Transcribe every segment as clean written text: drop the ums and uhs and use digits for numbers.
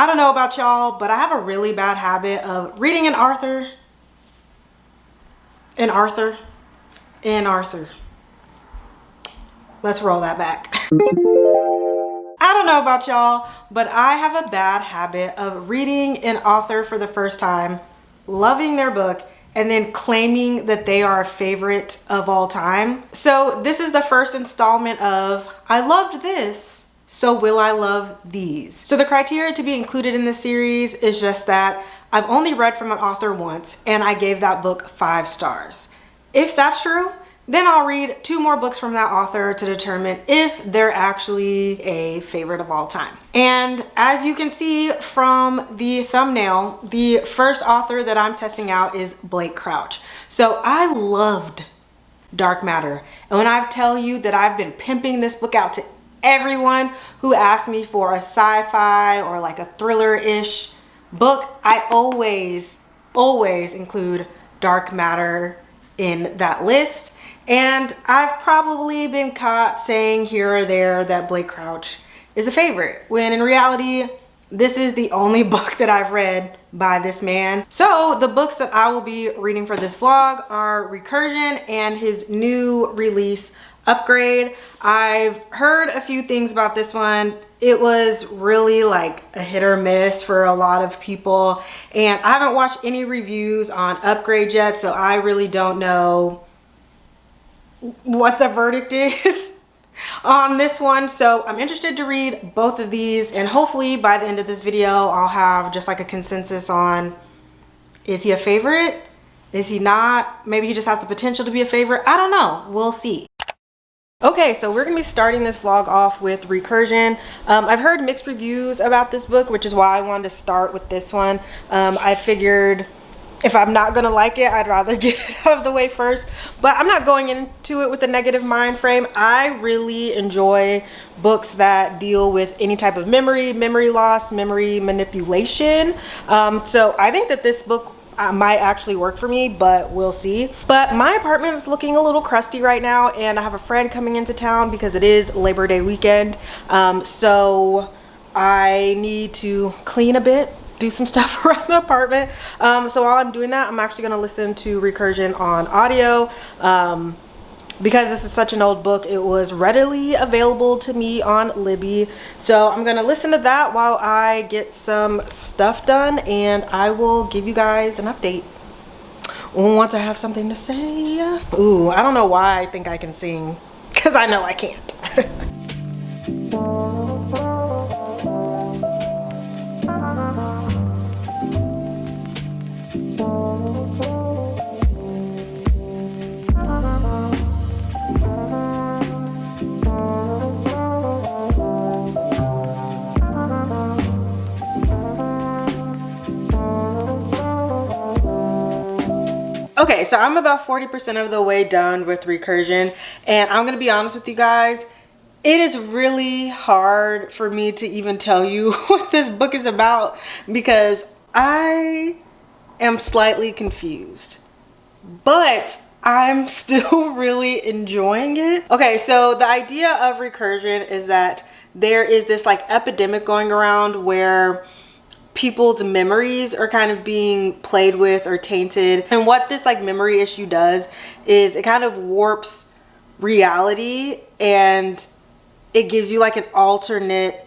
I don't know about y'all, but I have a really bad habit of reading an author. Let's roll that back. I don't know about y'all, but I have a bad habit of reading an author for the first time, loving their book, and then claiming that they are a favorite of all time. So this is the first installment of I loved this, so will I love these? So the criteria to be included in this series is just that I've only read from an author once and I gave that book 5 stars. If that's true, then I'll read 2 more books from that author to determine if they're actually a favorite of all time. And as you can see from the thumbnail, the first author that I'm testing out is Blake Crouch. So I loved Dark Matter. And when I tell you that I've been pimping this book out to everyone who asked me for a sci-fi or like a thriller-ish book, I always include Dark Matter in that list. And I've probably been caught saying here or there that Blake Crouch is a favorite, when in reality, this is the only book that I've read by this man. So the books that I will be reading for this vlog are Recursion and his new release, Upgrade. I've heard a few things about this one. It was really like a hit or miss for a lot of people. And I haven't watched any reviews on Upgrade yet, so I really don't know what the verdict is on this one. So I'm interested to read both of these, and hopefully by the end of this video I'll have just like a consensus on, is he a favorite? Is he not? Maybe he just has the potential to be a favorite. I don't know. We'll see. Okay, so we're gonna be starting this vlog off with Recursion. I've heard mixed reviews about this book, which is why I wanted to start with this one. I figured if I'm not gonna like it, I'd rather get it out of the way first. But I'm not going into it with a negative mind frame. I really enjoy books that deal with any type of memory loss, memory manipulation. So I think that this book might actually work for me, but we'll see. But my apartment is looking a little crusty right now, and I have a friend coming into town because it is Labor Day weekend. So I need to clean a bit, do some stuff around the apartment. So while I'm doing that, I'm actually gonna listen to Recursion on audio. Because this is such an old book, it was readily available to me on Libby. So I'm gonna listen to that while I get some stuff done, and I will give you guys an update once I have something to say. Ooh, I don't know why I think I can sing, because I know I can't. Okay, so I'm about 40% of the way done with Recursion, and I'm gonna be honest with you guys, it is really hard for me to even tell you what this book is about because I am slightly confused, but I'm still really enjoying it. Okay, so the idea of Recursion is that there is this like epidemic going around where people's memories are kind of being played with or tainted. And what this like memory issue does is it kind of warps reality, and it gives you like an alternate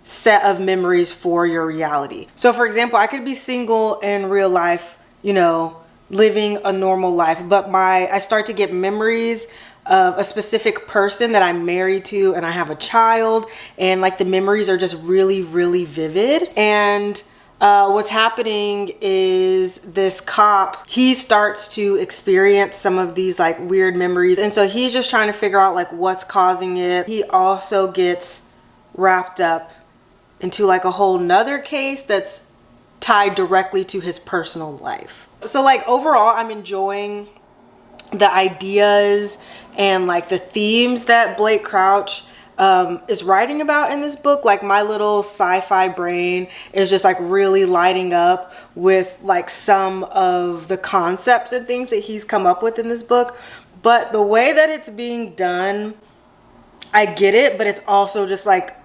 set of memories for your reality. So for example, I could be single in real life, you know, living a normal life, but I start to get memories of a specific person that I'm married to, and I have a child, and like the memories are just really vivid. And what's happening is this cop, he starts to experience some of these like weird memories, and so he's just trying to figure out like what's causing it. He also gets wrapped up into like a whole nother case that's tied directly to his personal life. So like overall, I'm enjoying the ideas and like the themes that Blake Crouch is writing about in this book. Like my little sci-fi brain is just like really lighting up with like some of the concepts and things that he's come up with in this book. But the way that it's being done, I get it, but it's also just like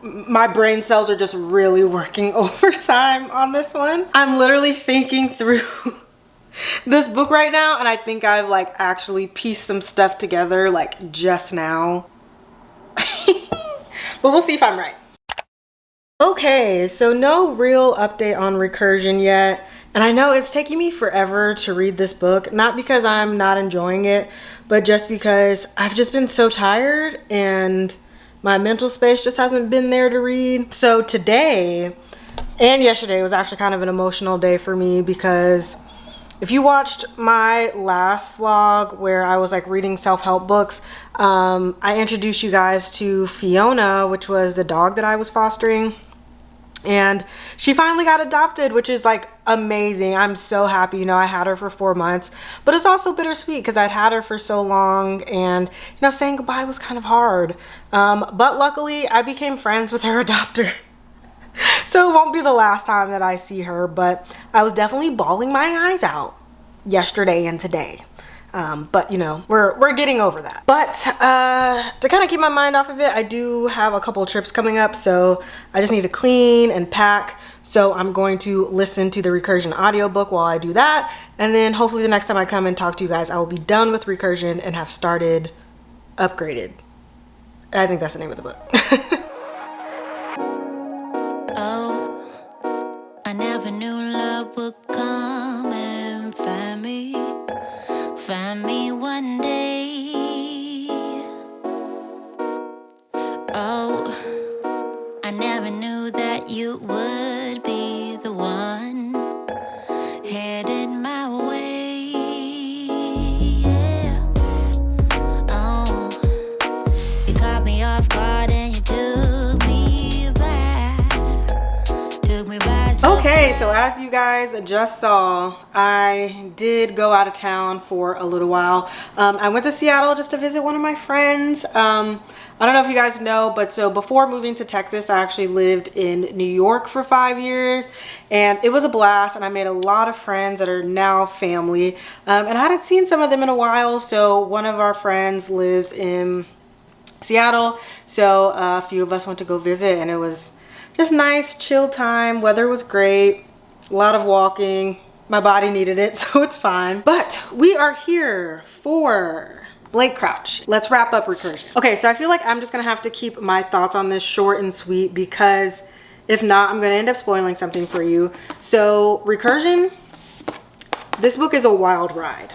my brain cells are just really working overtime on this one. I'm literally thinking through this book right now, and I think I've like actually pieced some stuff together like just now. But we'll see if I'm right. Okay, so no real update on Recursion yet. And I know it's taking me forever to read this book, not because I'm not enjoying it, but just because I've just been so tired and my mental space just hasn't been there to read. So today and yesterday was actually kind of an emotional day for me, because if you watched my last vlog where I was like reading self-help books, I introduced you guys to Fiona, which was the dog that I was fostering. And she finally got adopted, which is like amazing. I'm so happy. You know, I had her for 4 months, but it's also bittersweet because I'd had her for so long, and you know, saying goodbye was kind of hard. But luckily I became friends with her adopter. So it won't be the last time that I see her, but I was definitely bawling my eyes out yesterday and today. But you know, we're getting over that. But to kind of keep my mind off of it, I do have a couple trips coming up, so I just need to clean and pack. So I'm going to listen to the Recursion audiobook while I do that, and then hopefully the next time I come and talk to you guys, I will be done with Recursion and have started Upgraded. I think that's the name of the book. Oh, I never knew love would come and find me one day. Oh, I never knew that you would be the one headed my way. Yeah. Oh, you caught me off guard and you took me by. Okay, so as you guys just saw, I did go out of town for a little while. I went to Seattle just to visit one of my friends. I don't know if you guys know, but so before moving to Texas, I actually lived in New York for 5 years, and it was a blast, and I made a lot of friends that are now family. And I hadn't seen some of them in a while, so one of our friends lives in Seattle, so a few of us went to go visit, and it was just nice, chill time. Weather was great, a lot of walking. My body needed it, so it's fine. But we are here for Blake Crouch. Let's wrap up Recursion. Okay, so I feel like I'm just gonna have to keep my thoughts on this short and sweet, because if not, I'm gonna end up spoiling something for you. So Recursion, this book is a wild ride.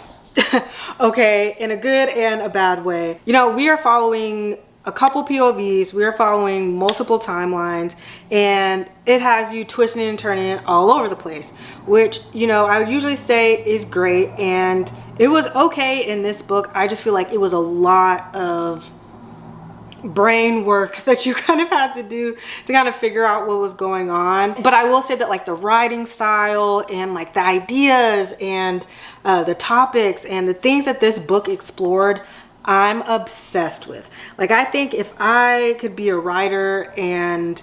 Okay, in a good and a bad way. You know, we are following a couple POVs, we are following multiple timelines, and it has you twisting and turning all over the place, which, you know, I would usually say is great, and it was okay in this book. I just feel like it was a lot of brain work that you kind of had to do to kind of figure out what was going on. But I will say that like the writing style and like the ideas and the topics and the things that this book explored, I'm obsessed with. Like, I think if I could be a writer and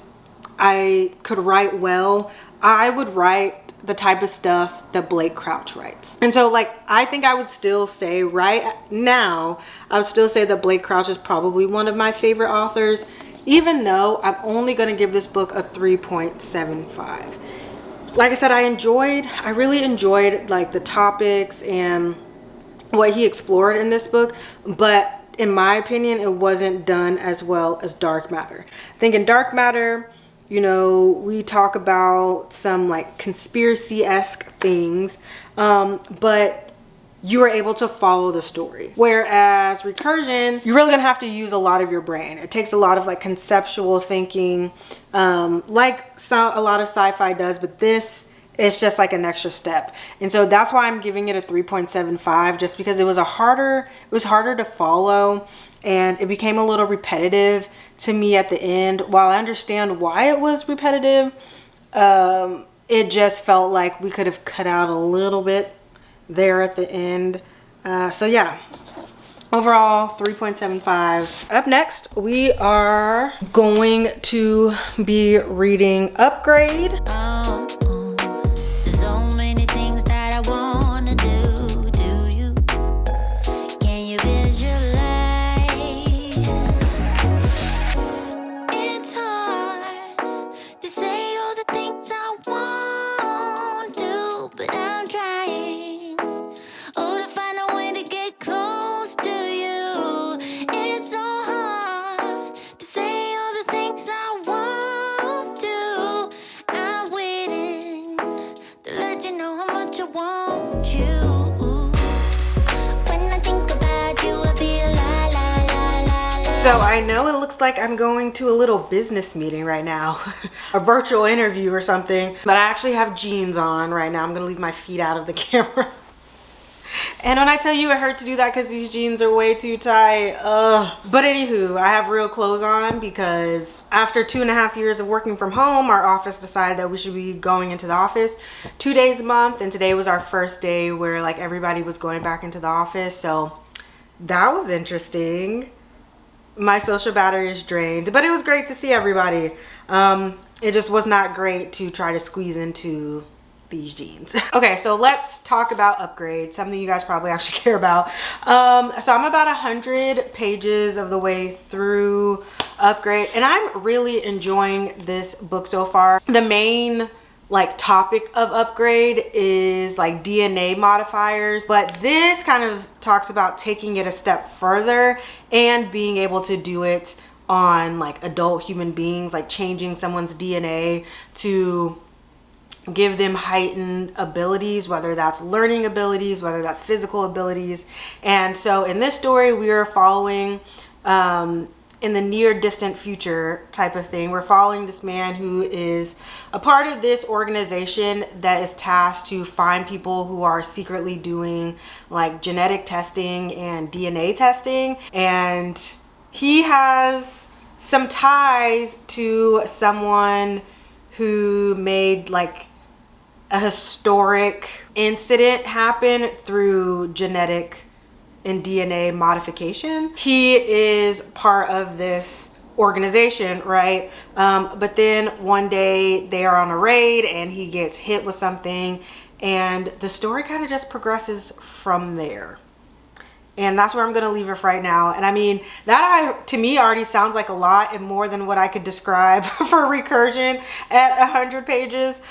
I could write well, I would write the type of stuff that Blake Crouch writes. And so like, I think I would still say right now, I would still say that Blake Crouch is probably one of my favorite authors, even though I'm only gonna give this book a 3.75. Like I said, I really enjoyed like the topics and what he explored in this book, but in my opinion, it wasn't done as well as Dark Matter. I think in Dark Matter, you know, we talk about some like conspiracy-esque things, but you are able to follow the story. Whereas Recursion, you're really gonna have to use a lot of your brain. It takes a lot of like conceptual thinking, like a lot of sci-fi does, but this, it's just like an extra step. And so that's why I'm giving it a 3.75, just because it was harder to follow, and it became a little repetitive to me at the end. While I understand why it was repetitive, it just felt like we could have cut out a little bit there at the end. So yeah, overall 3.75. Up next, we are going to be reading Upgrade. want you. When I think about you, I feel la la la la la. So I know it looks like I'm going to a little business meeting right now, a virtual interview or something, but I actually have jeans on right now. I'm gonna leave my feet out of the camera. And when I tell you it hurt to do that because these jeans are way too tight, But anywho, I have real clothes on because after 2.5 years of working from home, our office decided that we should be going into the office 2 days a month. And today was our first day where like everybody was going back into the office. So that was interesting. My social battery is drained, but it was great to see everybody. It just was not great to try to squeeze into these jeans. Okay, so let's talk about Upgrade, something you guys probably actually care about. So I'm about 100 pages of the way through Upgrade, and I'm really enjoying this book so far. The main like topic of Upgrade is like DNA modifiers, but this kind of talks about taking it a step further and being able to do it on like adult human beings, like changing someone's DNA to give them heightened abilities, whether that's learning abilities, whether that's physical abilities. And so in this story, we are following in the near distant future type of thing. We're following this man who is a part of this organization that is tasked to find people who are secretly doing like genetic testing and DNA testing. And he has some ties to someone who made like a historic incident happen through genetic and DNA modification. He is part of this organization, right? But then one day they are on a raid and he gets hit with something, and the story kind of just progresses from there. And that's where I'm gonna leave it right now. And I mean, to me already sounds like a lot and more than what I could describe for Recursion at 100 pages.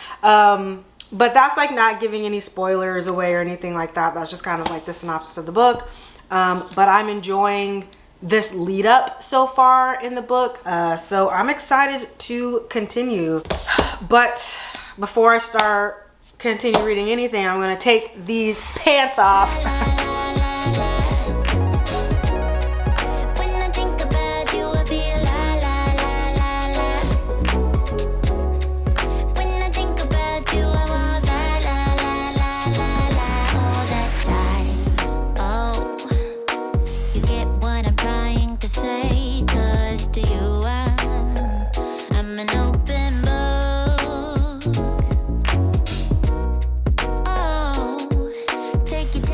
But that's like not giving any spoilers away or anything like that. That's just kind of like the synopsis of the book. But I'm enjoying this lead up so far in the book. So I'm excited to continue. But before I continue reading anything, I'm gonna take these pants off.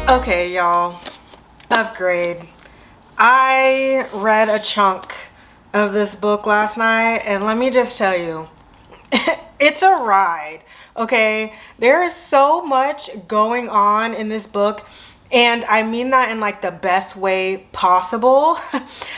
Okay, y'all, Upgrade. I read a chunk of this book last night, and let me just tell you, it's a ride, okay? There is so much going on in this book, and I mean that in like the best way possible.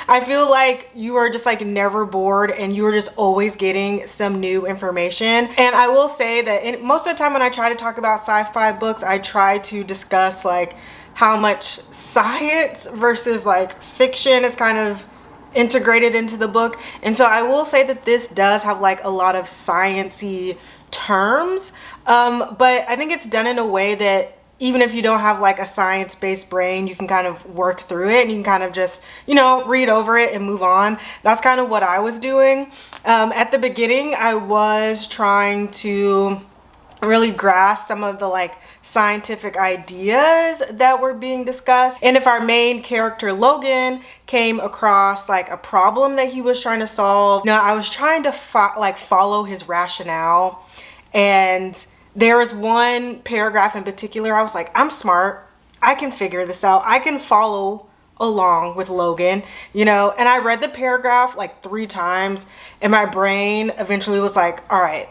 I feel like you are just like never bored and you are just always getting some new information. And I will say that most of the time when I try to talk about sci-fi books, I try to discuss like how much science versus like fiction is kind of integrated into the book. And so I will say that this does have like a lot of sciencey terms, but I think it's done in a way that even if you don't have like a science-based brain, you can kind of work through it and you can kind of just, you know, read over it and move on. That's kind of what I was doing. At the beginning, I was trying to really grasp some of the like scientific ideas that were being discussed. And if our main character Logan came across like a problem that he was trying to solve, I was trying to follow his rationale. And there was one paragraph in particular, I was like, I'm smart, I can figure this out, I can follow along with Logan, you know. And I read the paragraph like 3 times and my brain eventually was like, all right,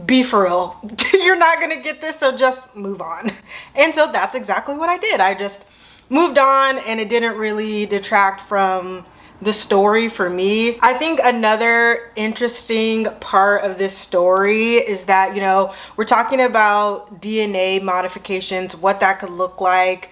be for real, you're not gonna get this, so just move on. And so that's exactly what I did. I just moved on, and it didn't really detract from the story for me. I think another interesting part of this story is that, you know, we're talking about DNA modifications, what that could look like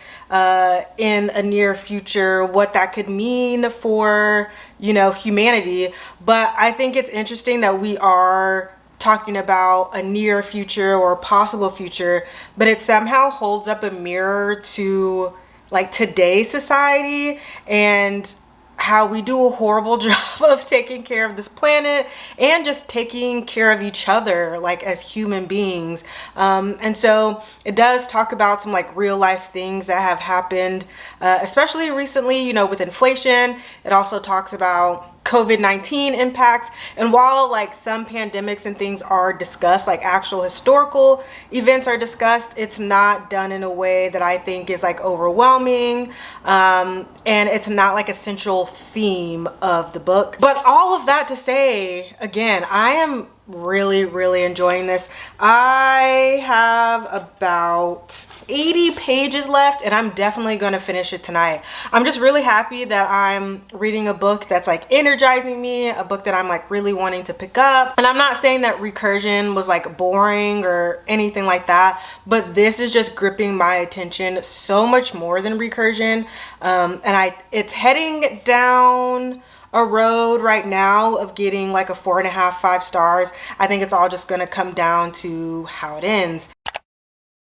in a near future, what that could mean for, you know, humanity. But I think it's interesting that we are talking about a near future or a possible future, but it somehow holds up a mirror to like today's society and how we do a horrible job of taking care of this planet and just taking care of each other like as human beings. And so it does talk about some like real life things that have happened, especially recently, you know, with inflation. It also talks about COVID-19 impacts. And while like some pandemics and things are discussed, like actual historical events are discussed, it's not done in a way that I think is like overwhelming. And it's not like a central theme of the book. But all of that to say, again, I am really enjoying this. I have about 80 pages left and I'm definitely going to finish it tonight. I'm just really happy that I'm reading a book that's like energizing me, a book that I'm like really wanting to pick up. And I'm not saying that Recursion was like boring or anything like that, but this is just gripping my attention so much more than Recursion. And it's heading down a road right now of getting like a 4.5, 5 stars. I think it's all just gonna come down to how it ends.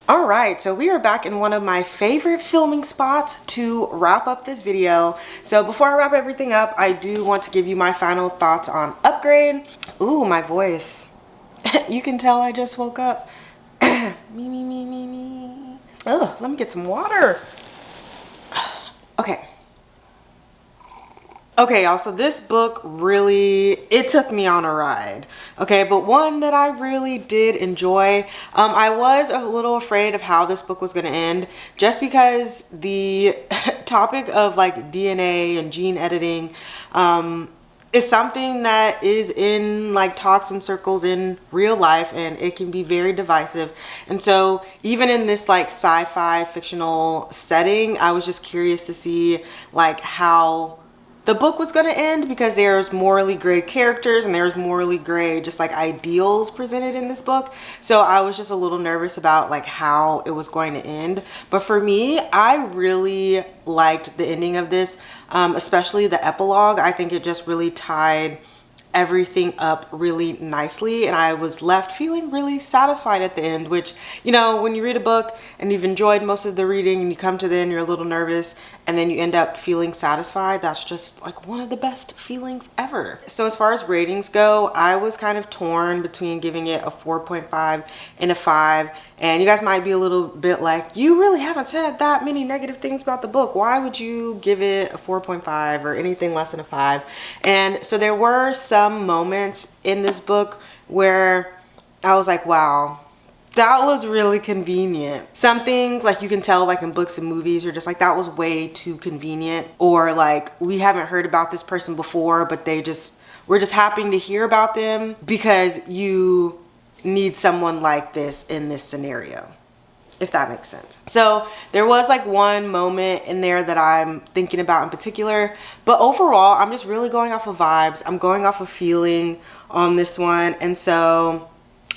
All right, so we are back in one of my favorite filming spots to wrap up this video. So before I wrap everything up, I do want to give you my final thoughts on Upgrade. Ooh, my voice. You can tell I just woke up. me. Ugh, let me get some water. Okay, y'all, so this book really, it took me on a ride, okay, but one that I really did enjoy. I was a little afraid of how this book was going to end just because the topic of like DNA and gene editing is something that is in like talks and circles in real life, and it can be very divisive. And so even in this like sci-fi fictional setting, I was just curious to see like how the book was going to end, because there's morally gray characters and there's morally gray just like ideals presented in this book. So I was just a little nervous about like how it was going to end. But for me, I really liked the ending of this, especially the epilogue. I think it just really tied everything up really nicely, and I was left feeling really satisfied at the end, which, you know, when you read a book and you've enjoyed most of the reading and you come to the end, you're a little nervous, and then you end up feeling satisfied. That's just like one of the best feelings ever. So as far as ratings go, I was kind of torn between giving it a 4.5 and a 5. And you guys might be a little bit like, you really haven't said that many negative things about the book. Why would you give it a 4.5 or anything less than a 5? And so there were some moments in this book where I was like, wow, that was really convenient. Some things, like you can tell like in books and movies, you're just like, that was way too convenient. Or like, we haven't heard about this person before, but we're just happy to hear about them because you need someone like this in this scenario, if that makes sense. So there was like one moment in there that I'm thinking about in particular, but overall I'm just really going off of vibes. I'm going off of feeling on this one, and so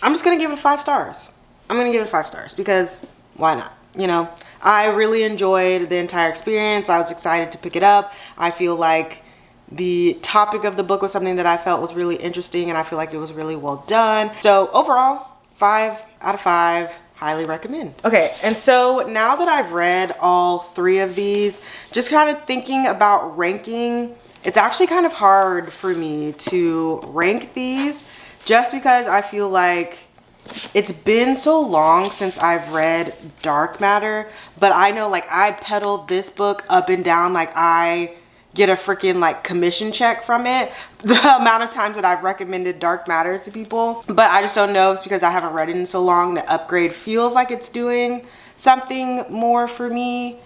I'm just gonna give it 5 stars. I'm gonna give it 5 stars because why not? You know, I really enjoyed the entire experience. I was excited to pick it up. I feel like the topic of the book was something that I felt was really interesting, and I feel like it was really well done. So overall, 5 out of 5, highly recommend. Okay, and so now that I've read all 3 of these, just kind of thinking about ranking, it's actually kind of hard for me to rank these just because I feel like it's been so long since I've read Dark Matter. But I know like I peddled this book up and down, like I get a freaking like commission check from it, the amount of times that I've recommended Dark Matter to people. But I just don't know if it's because I haven't read it in so long that Upgrade feels like it's doing something more for me.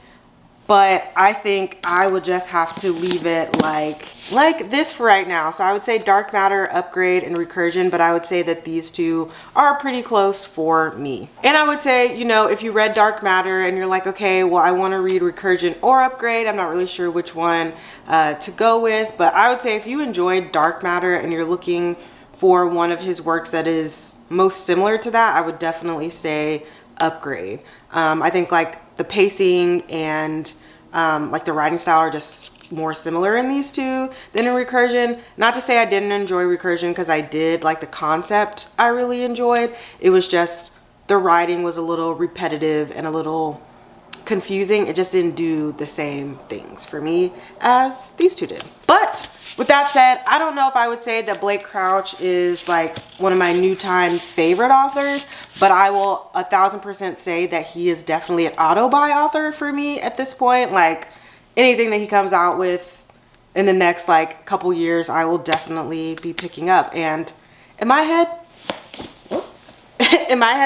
But I think I would just have to leave it like this for right now. So I would say Dark Matter, Upgrade, and Recursion, but I would say that these 2 are pretty close for me. And I would say, you know, if you read Dark Matter and you're like, okay, well, I want to read Recursion or Upgrade, I'm not really sure which one to go with, but I would say if you enjoyed Dark Matter and you're looking for one of his works that is most similar to that, I would definitely say Upgrade. I think like the pacing and like the writing style are just more similar in these two than in Recursion. Not to say I didn't enjoy Recursion, because I did. Like, the concept I really enjoyed. It was just the writing was a little repetitive and a little confusing. It just didn't do the same things for me as these two did. But with that said, I don't know if I would say that Blake Crouch is like one of my new time favorite authors, but I will 1000% say that he is definitely an auto-buy author for me at this point. Like, anything that he comes out with in the next like couple years, I will definitely be picking up. And in my head,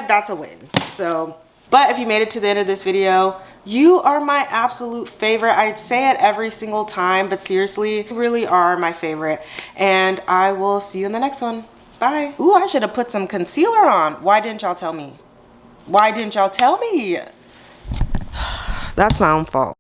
that's a win. So, but if you made it to the end of this video, you are my absolute favorite. I'd say it every single time, but seriously, you really are my favorite. And I will see you in the next one. Bye. Ooh, I should have put some concealer on. Why didn't y'all tell me? Why didn't y'all tell me? That's my own fault.